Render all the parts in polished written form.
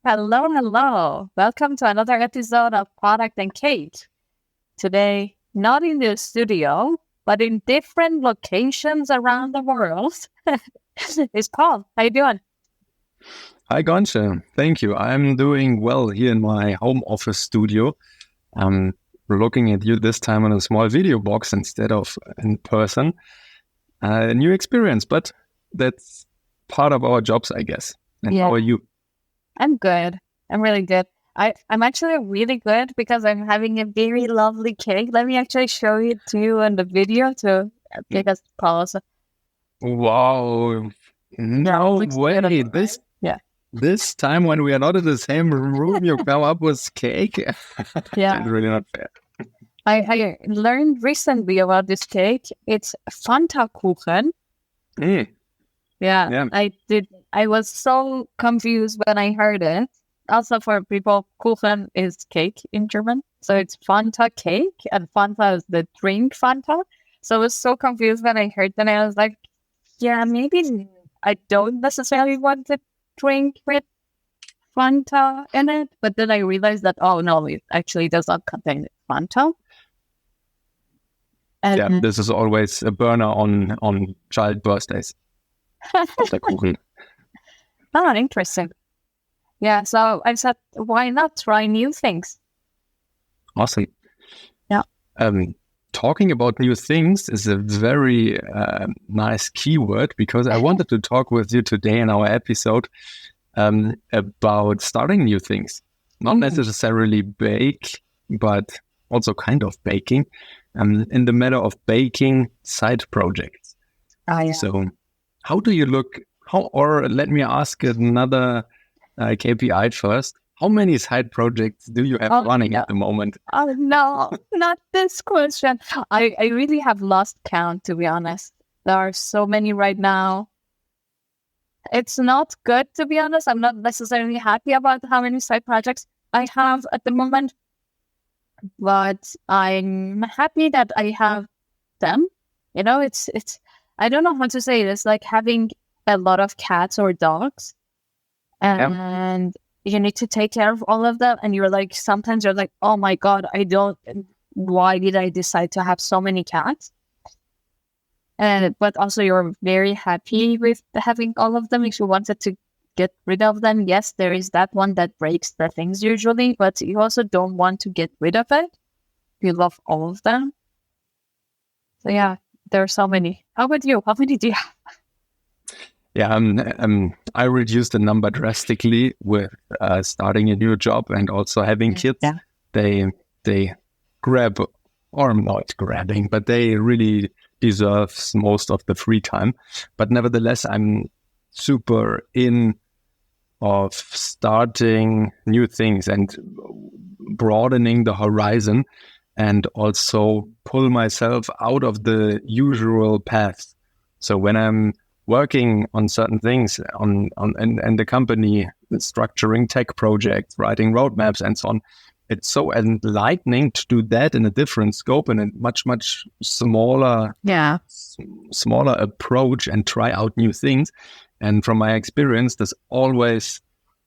Hello, hello. Welcome to another episode of Product and Cake. Today, not in the studio, but in different locations around the world, is Paul. How you doing? Hi, Ghonche. Thank you. I'm doing well here in my home office studio. I'm looking at you this time on a small video box instead of in person. A new experience, but that's part of our jobs, I guess. And Yeah. how are you? I'm good. I'm really good. I'm actually really good because I'm having a very lovely cake. Let me actually show it to you in the video to because pause. Wow. No looks way. beautiful, This Yeah. this time when we are not in the same room, you come up with cake. Yeah. That's really not fair. I learned recently about this cake. It's Fanta Kuchen. Mm, Yeah, yeah. I was so confused when I heard it. Also, for people, Kuchen is cake in German. So it's Fanta cake, and Fanta is the drink Fanta. So I was so confused when I heard that. I was like, yeah, maybe I don't necessarily want to drink with Fanta in it. But then I realized that, oh, no, it actually does not contain Fanta. Yeah, And this is always a burner on child birthdays. The Kuchen. oh, interesting. Yeah, so I said, why not try new things? Awesome. Yeah. Talking about new things is a very nice keyword because I wanted to talk with you today in our episode about starting new things. Not necessarily bake, but also kind of baking. In the matter of baking side projects. Yeah. So how do you look, or let me ask another KPI first. How many side projects do you have running at the moment? Oh, no, not this question. I really have lost count, to be honest. There are so many right now. It's not good, to be honest. I'm not necessarily happy about how many side projects I have at the moment. But I'm happy that I have them. You know, it's I don't know how to say this, like having a lot of cats or dogs. And you need to take care of all of them. And sometimes you're like, oh my God, why did I decide to have so many cats? But also you're very happy with having all of them. If you wanted to get rid of them, yes, there is that one that breaks the things usually, but you also don't want to get rid of it. You love all of them. So yeah, there are so many. How about you? How many do you have? Yeah, I reduced the number drastically with starting a new job and also having kids. Yeah. They grab, or not grabbing, but they really deserve most of the free time. But nevertheless, I'm super in of starting new things and broadening the horizon and also pull myself out of the usual path. So when I'm working on certain things in the company, structuring tech projects, writing roadmaps and so on, it's so enlightening to do that in a different scope and a much smaller approach and try out new things. And from my experience, this always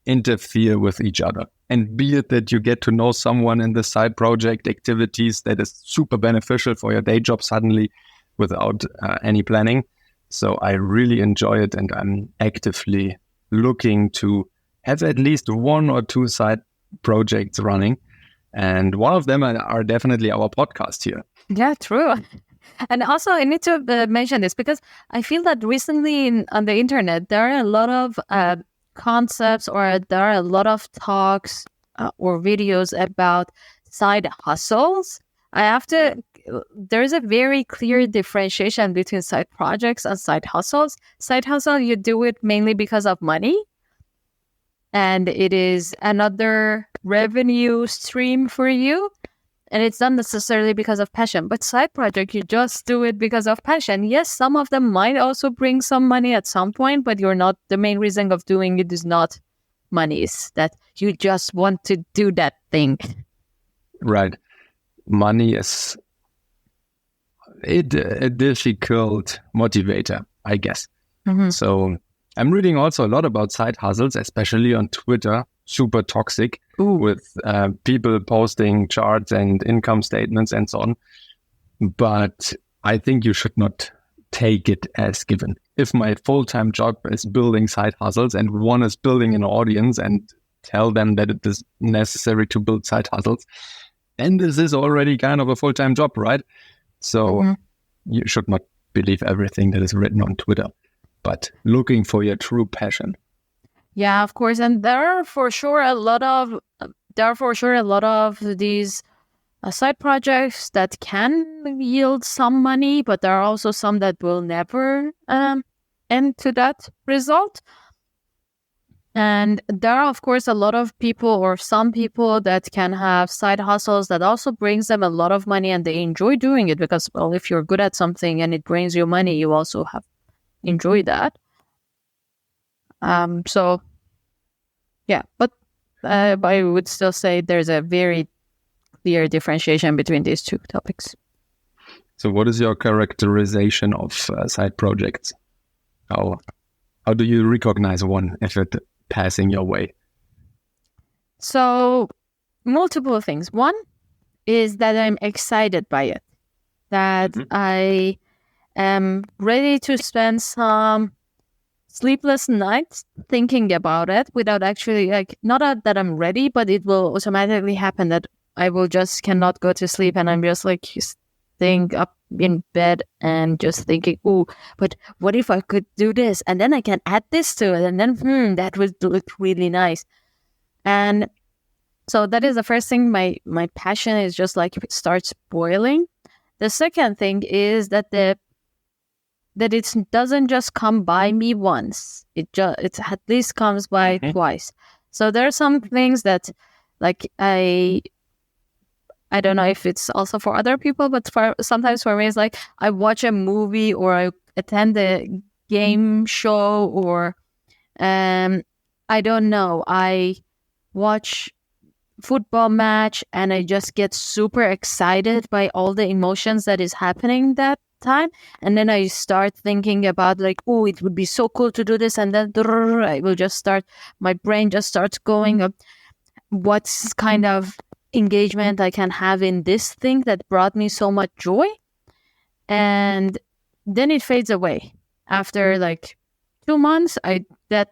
interfere with each other. And be it that you get to know someone in the side project activities that is super beneficial for your day job suddenly without any planning. So I really enjoy it, and I'm actively looking to have at least one or two side projects running. And one of them are definitely our podcast here. Yeah, true. And also, I need to mention this because I feel that recently on the internet, there are a lot of concepts, or there are a lot of talks or videos about side hustles. There's a very clear differentiation between side projects and side hustles. Side hustle, you do it mainly because of money, and it is another revenue stream for you. And it's not necessarily because of passion. But side project, you just do it because of passion. Yes, some of them might also bring some money at some point, but you're not, the main reason of doing it is not money. It's that you just want to do that thing. Right. Money is a difficult motivator, I guess. Mm-hmm. So I'm reading also a lot about side hustles, especially on Twitter. super toxic Ooh. with people posting charts and income statements and so on. But I think you should not take it as given. If my full-time job is building side hustles and one is building an audience and tell them that it is necessary to build side hustles, then this is already kind of a full-time job, right? So you should not believe everything that is written on Twitter, but looking for your true passion. Yeah, of course. And there are for sure a lot of these side projects that can yield some money, but there are also some that will never end to that result. And there are, of course, a lot of people or some people that can have side hustles that also brings them a lot of money and they enjoy doing it because, well, if you're good at something and it brings you money, you also have enjoy that. So, yeah, but I would still say there's a very clear differentiation between these two topics. So what is your characterization of side projects? How do you recognize one if it passing your way? So multiple things. One is that I'm excited by it, that I am ready to spend some sleepless nights thinking about it without actually, like, not that I'm ready, but it will automatically happen that I will just cannot go to sleep and I'm just like staying up in bed and just thinking, oh, but what if I could do this? And then I can add this to it. And then, that would look really nice. And so that is the first thing. My passion is just like it starts boiling. The second thing is that it doesn't just come by me once. It at least comes by twice. So there are some things that, like, I don't know if it's also for other people, but sometimes for me it's like I watch a movie or I attend a game show or I don't know, I watch football match and I just get super excited by all the emotions that is happening that time, and then I start thinking about like, oh, it would be so cool to do this, and then I will just start, my brain just starts going up, what's kind of engagement I can have in this thing that brought me so much joy, and then it fades away after like 2 months. That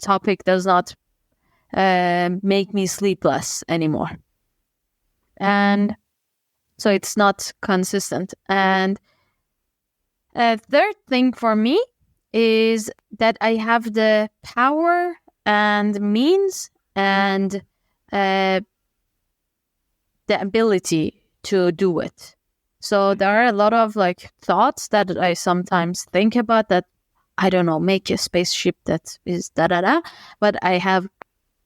topic does not make me sleepless anymore, and so it's not consistent. And a third thing for me is that I have the power and means and the ability to do it. So there are a lot of like thoughts that I sometimes think about that, I don't know, make a spaceship that is da-da-da, but I have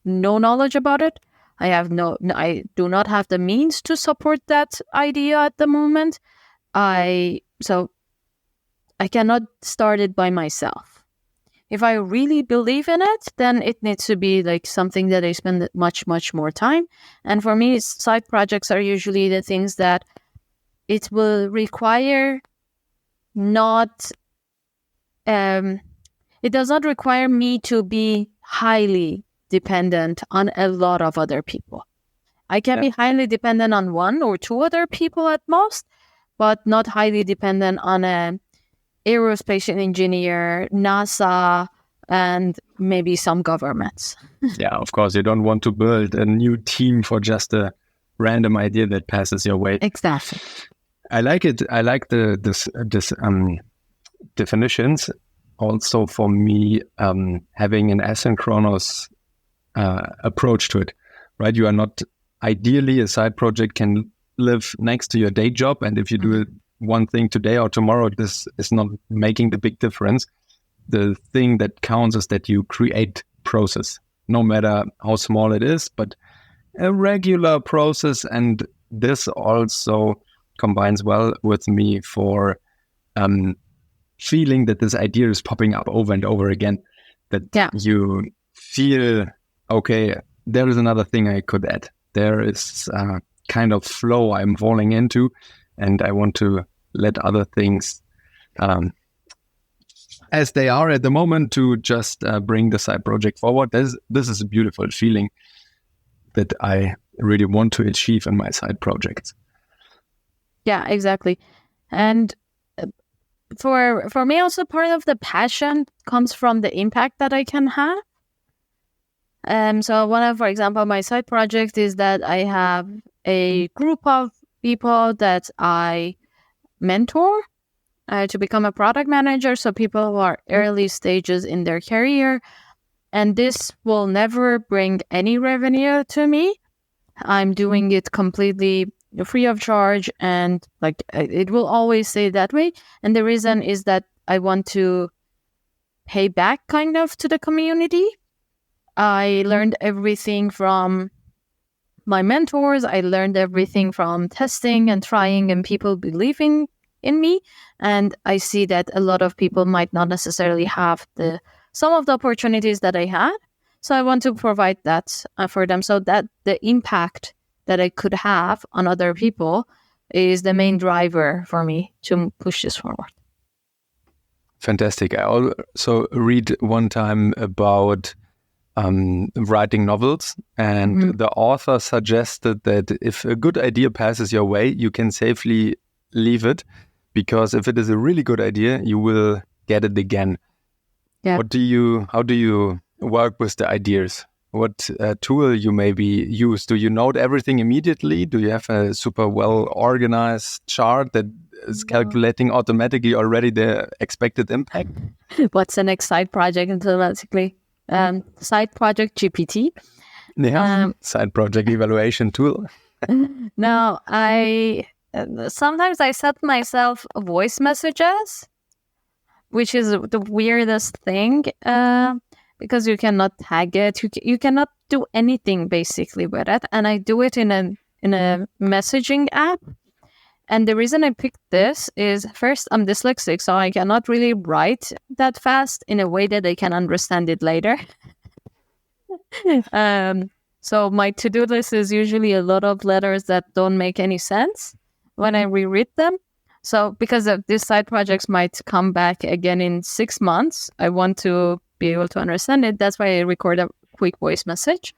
no knowledge about it. I do not have the means to support that idea at the moment. So I cannot start it by myself. If I really believe in it, then it needs to be like something that I spend much, much more time. And for me, side projects are usually the things that it will require not, it does not require me to be highly dependent on a lot of other people. I can be highly dependent on 1 or 2 other people at most, but not highly dependent on a aerospace engineer, NASA, and maybe some governments. Yeah, of course, you don't want to build a new team for just a random idea that passes your way. Exactly. I like it. I like this definitions. Also, for me, having an asynchronous approach to it, right? You are not, ideally, a side project can live next to your day job, and if you do it one thing today or tomorrow, this is not making the big difference. The thing that counts is that you create process, no matter how small it is, but a regular process. And this also combines well with me for feeling that this idea is popping up over and over again, that you feel, okay, there is another thing I could add. There is a kind of flow I'm falling into, and I want to let other things as they are at the moment to just bring the side project forward. This is a beautiful feeling that I really want to achieve in my side projects. Yeah, exactly. And for me also, part of the passion comes from the impact that I can have. So one of, for example, my side project is that I have a group of people that I mentor to become a product manager. So people who are early stages in their career, and this will never bring any revenue to me. I'm doing it completely free of charge, and like it will always stay that way. And the reason is that I want to pay back kind of to the community. I learned everything from my mentors. I learned everything from testing and trying and people believing in me. And I see that a lot of people might not necessarily have some of the opportunities that I had. So I want to provide that for them, so that the impact that I could have on other people is the main driver for me to push this forward. Fantastic. I also read one time about writing novels, and the author suggested that if a good idea passes your way, you can safely leave it, because if it is a really good idea, you will get it again. Yeah. How do you work with the ideas? What tool you maybe use? Do you note everything immediately? Do you have a super well organized chart that is calculating automatically already the expected impact? What's the next side project automatically? Side project GPT. Yeah, side project evaluation tool. No, sometimes I set myself voice messages, which is the weirdest thing, because you cannot tag it. You cannot do anything basically with it. And I do it in a messaging app. And the reason I picked this is, first, I'm dyslexic, so I cannot really write that fast in a way that I can understand it later. So my to-do list is usually a lot of letters that don't make any sense when I reread them. So because of these side projects might come back again in 6 months, I want to be able to understand it. That's why I record a quick voice message.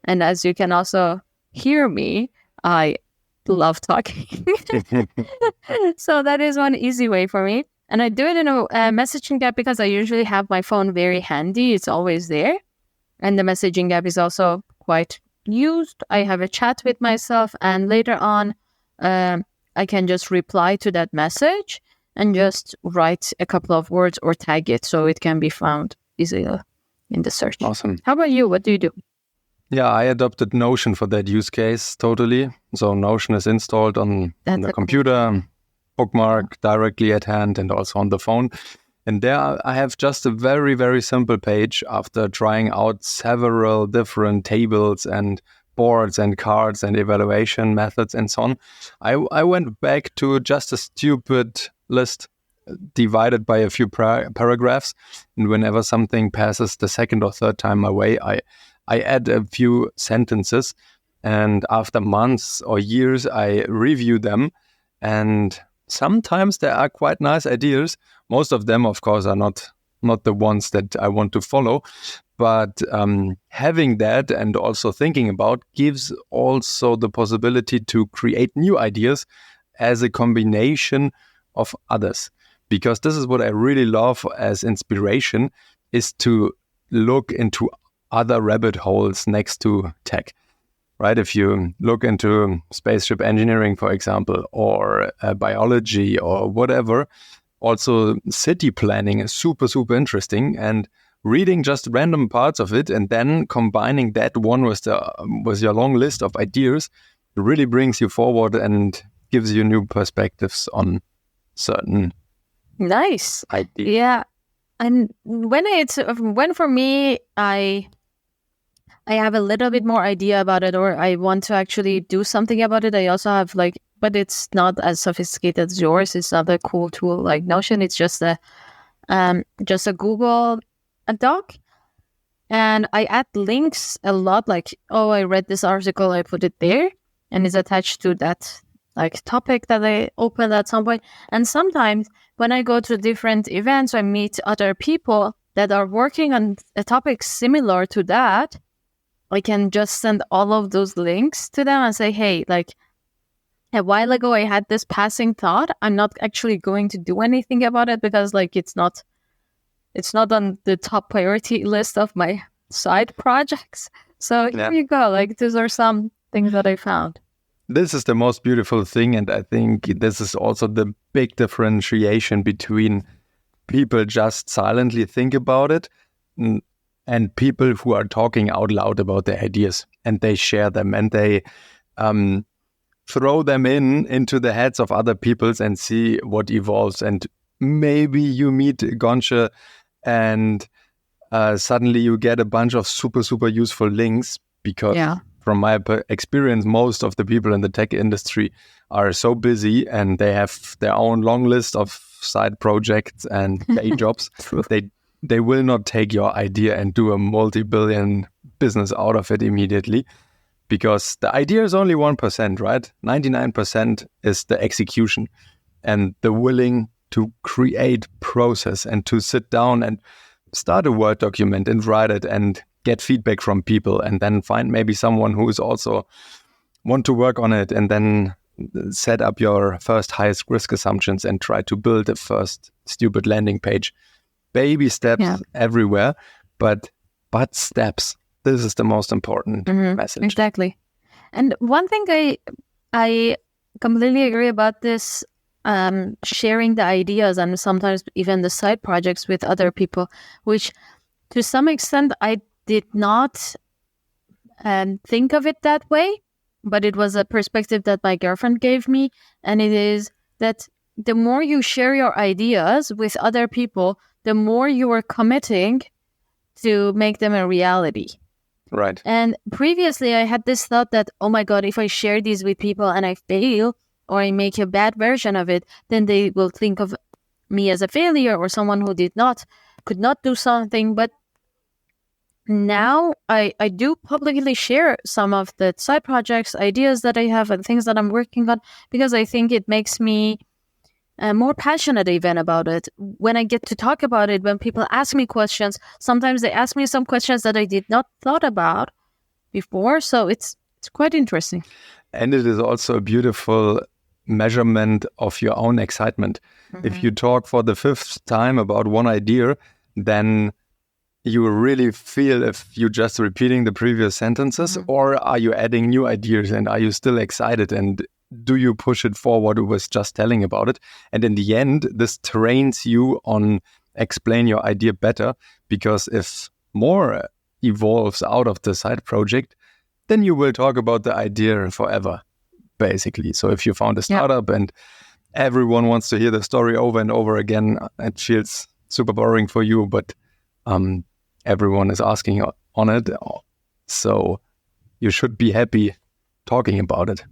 And as you can also hear me, I love talking. So that is one easy way for me. And I do it in a messaging app because I usually have my phone very handy. It's always there. And the messaging app is also quite used. I have a chat with myself, and later on, I can just reply to that message and just write a couple of words or tag it so it can be found easily in the search. Awesome. How about you? What do you do? Yeah, I adopted Notion for that use case totally. So Notion is installed on the computer, bookmark directly at hand, and also on the phone. And there I have just a very, very simple page after trying out several different tables and boards and cards and evaluation methods and so on. I went back to just a stupid list divided by a few paragraphs. And whenever something passes the second or third time my way, I add a few sentences. And after months or years, I review them. And sometimes there are quite nice ideas. Most of them, of course, are not the ones that I want to follow. But having that and also thinking about gives also the possibility to create new ideas as a combination of others. Because this is what I really love as inspiration, is to look into other rabbit holes next to tech. Right? If you look into spaceship engineering, for example, or biology or whatever, also city planning is super, super interesting. And reading just random parts of it and then combining that one with your long list of ideas really brings you forward and gives you new perspectives on certain nice ideas. Yeah. And when for me, I have a little bit more idea about it, or I want to actually do something about it. I also have but it's not as sophisticated as yours. It's not a cool tool like Notion. It's just a Google Doc, and I add links a lot. Like, oh, I read this article, I put it there, and it's attached to that like topic that I open at some point. And sometimes when I go to different events, I meet other people that are working on a topic similar to that. I can just send all of those links to them and say, hey, like a while ago I had this passing thought. I'm not actually going to do anything about it because like it's not on the top priority list of my side projects. So here you go. Like these are some things that I found. This is the most beautiful thing, and I think this is also the big differentiation between people just silently think about it and people who are talking out loud about their ideas, and they share them, and they throw them into the heads of other peoples and see what evolves. And maybe you meet Ghonche and suddenly you get a bunch of super, super useful links because from my experience, most of the people in the tech industry are so busy and they have their own long list of side projects and day jobs. They will not take your idea and do a multi-billion business out of it immediately, because the idea is only 1%, right? 99% is the execution and the willing to create process and to sit down and start a Word document and write it and get feedback from people, and then find maybe someone who is also want to work on it, and then set up your first highest risk assumptions and try to build the first stupid landing page. Baby steps everywhere, but steps. This is the most important message. Exactly. And one thing I completely agree about this, sharing the ideas and sometimes even the side projects with other people, which to some extent I did not think of it that way, but it was a perspective that my girlfriend gave me. And it is that the more you share your ideas with other people, the more you are committing to make them a reality. Right. And previously I had this thought that, oh my God, if I share these with people and I fail or I make a bad version of it, then they will think of me as a failure or someone who could not do something. But now I do publicly share some of the side projects, ideas that I have and things that I'm working on, because I think it makes me more passionate even about it. When I get to talk about it, when people ask me questions, sometimes they ask me some questions that I did not thought about before. So it's quite interesting. And it is also a beautiful measurement of your own excitement. If you talk for the fifth time about one idea, then you really feel if you're just repeating the previous sentences, or are you adding new ideas, and are you still excited, and do you push it forward with just telling about it? And in the end, this trains you on explain your idea better, because if more evolves out of the side project, then you will talk about the idea forever, basically. So if you found a startup and everyone wants to hear the story over and over again, it feels super boring for you, but everyone is asking on it. So you should be happy talking about it.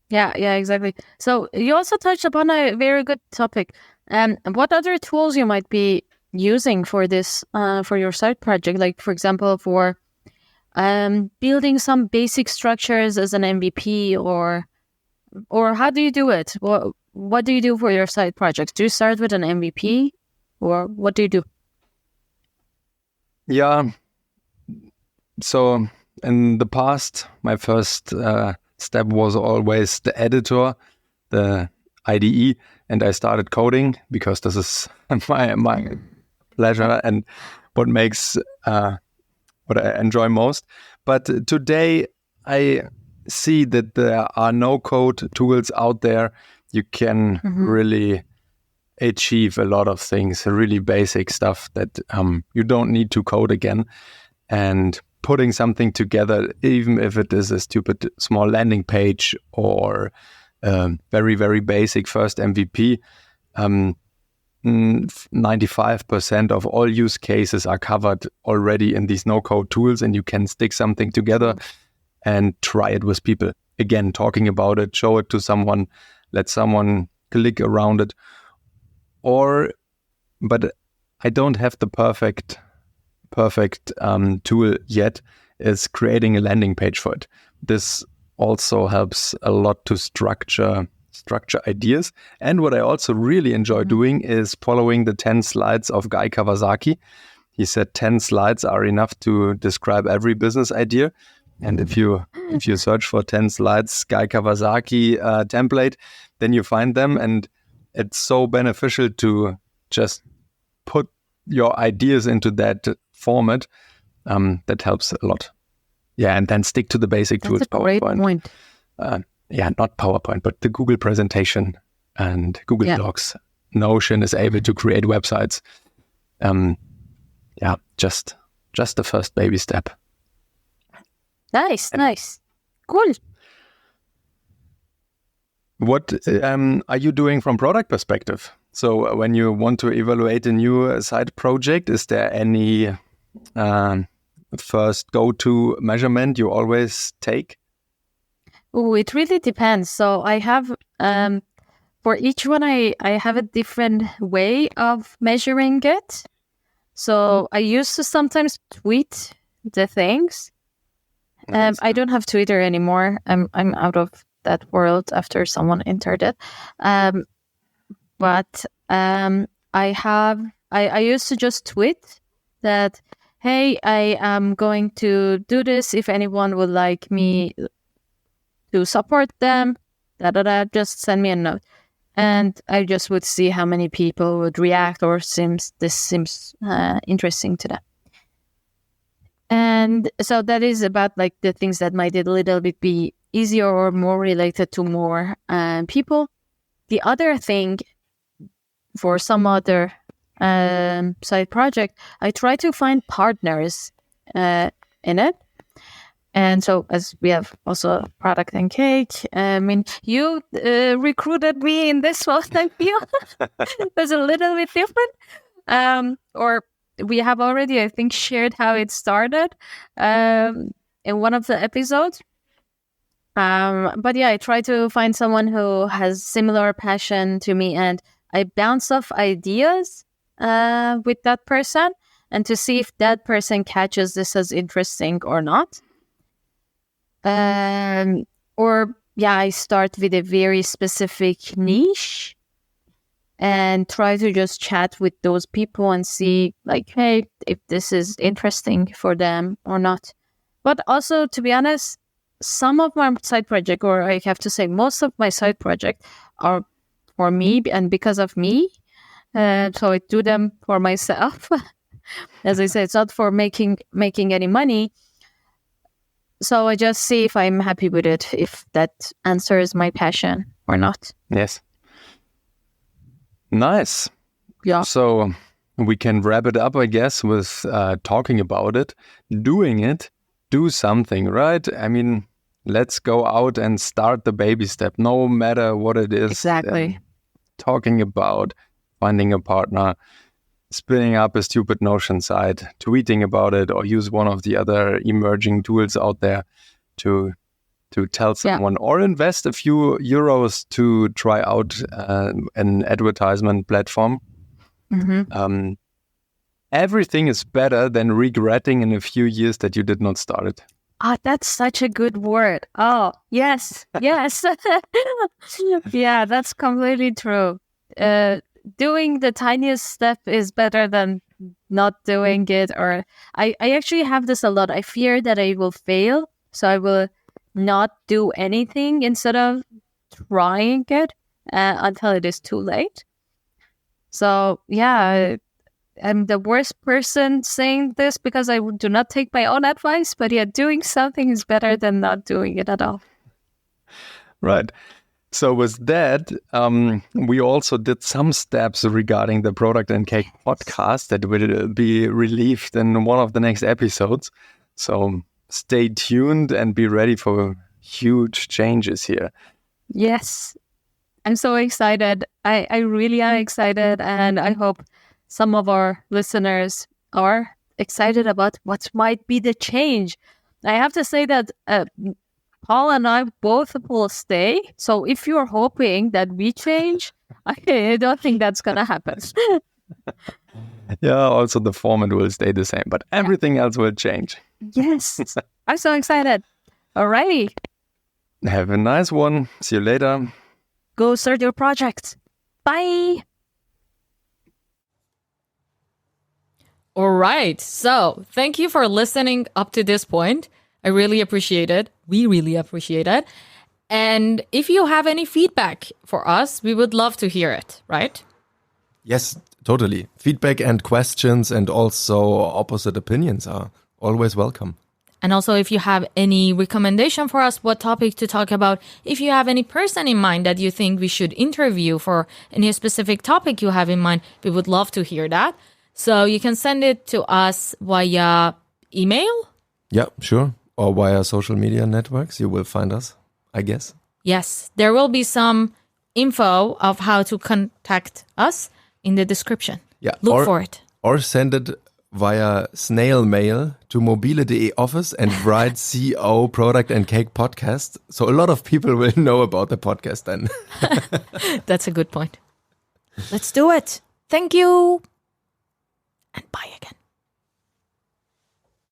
Yeah, exactly. So you also touched upon a very good topic. What other tools you might be using for this, for your side project? Like, for example, for building some basic structures as an MVP, or how do you do it? What do you do for your side projects? Do you start with an MVP, or what do you do? Yeah. So in the past, my first step was always the editor, the IDE, and I started coding because this is my pleasure and what makes what I enjoy most. But today I see that there are no code tools out there. You can really achieve a lot of things, really basic stuff that you don't need to code again. And putting something together, even if it is a stupid small landing page or very, very basic first MVP, 95% of all use cases are covered already in these no-code tools, and you can stick something together and try it with people. Again, talking about it, show it to someone, let someone click around it. But I don't have the perfect tool yet, is creating a landing page for it. This also helps a lot to structure ideas. And what I also really enjoy doing is following the 10 slides of Guy Kawasaki. He said 10 slides are enough to describe every business idea. And if you search for 10 slides Guy Kawasaki template, then you find them. And it's so beneficial to just put your ideas into that format. That helps a lot. Yeah, and then stick to the basic tools. That's a great PowerPoint. point. Yeah, not PowerPoint, but the Google presentation and Google Docs. Notion is able to create websites. Yeah, just the first baby step. Nice. Cool. What are you doing from product perspective? So when you want to evaluate a new side project, is there any first go-to measurement you always take? Oh, it really depends. So I have, for each one, I have a different way of measuring it. So I used to sometimes tweet the things. I don't have Twitter anymore. I'm out of that world after someone entered it. But I used to just tweet that, hey, I am going to do this. If anyone would like me to support them, just send me a note. And I just would see how many people would react or this seems interesting to them. And so that is about like the things that might a little bit be easier or more related to more people. The other thing, for some other side project, I try to find partners in it. And so, as we have also product and cake, I mean, you recruited me in this one, I feel. It was a little bit different. Or we have already, I think, shared how it started in one of the episodes. But yeah, I try to find someone who has similar passion to me, and I bounce off ideas with that person, and to see if that person catches this as interesting or not. I start with a very specific niche and try to just chat with those people and see, like, hey, if this is interesting for them or not. But also, to be honest, some of my side project, or I have to say most of my side project, are for me and because of me. So I do them for myself. As I say, it's not for making any money. So I just see if I'm happy with it, if that answers my passion or not. Yes. Nice. Yeah. So we can wrap it up, I guess, with talking about it, doing it, do something, right? I mean, let's go out and start the baby step, no matter what it is. Exactly. Talking about finding a partner, spinning up a stupid Notion site, tweeting about it, or use one of the other emerging tools out there to tell someone, or invest a few euros to try out an advertisement platform. Mm-hmm. Everything is better than regretting in a few years that you did not start it. That's such a good word. Oh, yes. Yeah, that's completely true. Doing the tiniest step is better than not doing it. Or I actually have this a lot. I fear that I will fail, so I will not do anything instead of trying it until it is too late. So yeah, I'm the worst person saying this because I do not take my own advice, but yeah, doing something is better than not doing it at all. Right. So with that, we also did some steps regarding the Product and Cake podcast that will be released in one of the next episodes. So stay tuned and be ready for huge changes here. Yes, I'm so excited. I really am excited, and I hope some of our listeners are excited about what might be the change. I have to say that Paul and I both will stay. So if you're hoping that we change, I don't think that's going to happen. Yeah, also the format will stay the same, but everything else will change. Yes, I'm so excited. Alrighty. Have a nice one. See you later. Go start your project. Bye. All right. So thank you for listening up to this point. I really appreciate it. We really appreciate it. And if you have any feedback for us, we would love to hear it, right? Yes, totally. Feedback and questions and also opposite opinions are always welcome. And also, if you have any recommendation for us, what topic to talk about, if you have any person in mind that you think we should interview for any specific topic you have in mind, we would love to hear that. So you can send it to us via email. Yeah, sure. Or via social media networks. You will find us, I guess. Yes, there will be some info of how to contact us in the description. Yeah, Look for it. Or send it via snail mail to mobile.de office and write CO Product and Cake Podcast. So a lot of people will know about the podcast then. That's a good point. Let's do it. Thank you. And bye again.